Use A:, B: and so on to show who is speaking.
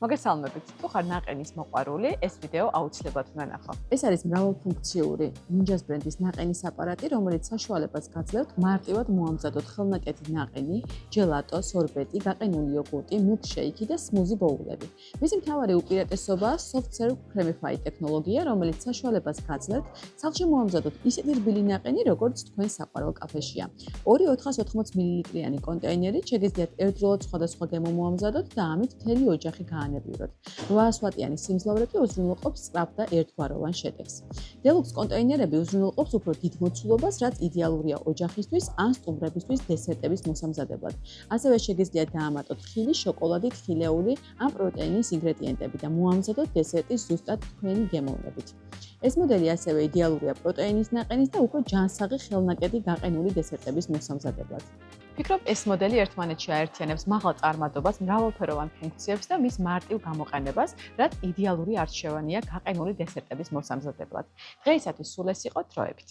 A: მოგესალმებით. თუ ხარ ნაყენის მოყვარული, ეს ვიდეო აუცილებლად უნდა ნახო.
B: ეს არის მრავალფუნქციური Ninjas ბრენდის ნაყენის აპარატი, რომელიც საშუალებას გაძლევთ მარტივად მოამზადოთ ხელნაკეთი ნაყენი, ჯელატო, სორბეტი, გაყინული იოგურტი, milkshake და smoothie ბოულები. მისი მთავარი უპირატესობაა soft serve cremify ტექნოლოგია, რომელიც საშუალებას გაძლევთ სახლში მოამზადოთ ისეთი რბილი ნაყენი, როგორც თქვენ საყვარელ კაფეშია. 2 480 მლ-იანი კონტეინერით შეგიძლიათ ერთდროულად სხვადასხვა გემო მოამზადოთ და ამით მთელი ოჯახი გაანებივროთ. 800 ვატიანი სიმძლავრე კი უზრუნველყოფს სწრაფ და ერთგვაროვან შედეგს. Deluxe კონტეინერები უზრუნველყოფს უფრო დიდ მოცულობას, რაც იდეალურია ოჯახისთვის ან სტუმრებისთვის დესერტების მოსამზადებლად. ასევე შეგიძლიათ დაამატოთ ხილი, შოკოლადი, თხილეული ან პროტეინის ინგრედიენტები და მოამზადოთ დესერტი ზუსტად თქვენი გემოვნებით. ეს მოდელი ასევე იდეალურია პროტეინის ნაყენის და უფრო ჯანსაღი ხელნაკეთი გაყინული დესერტების მოსამზადებლად.
A: ფიქრობ, ეს მოდელი ერთმანეთში აერთიანებს მაღალ წარმადობას, მრავალფეროვან ფუნქციებს და მის მარტივ გამოყენებას, რაც იდეალური არჩევანია გაყინული დესერტების მოსამზადებლად. დღეისათვის სულ ეს იყო დროებით.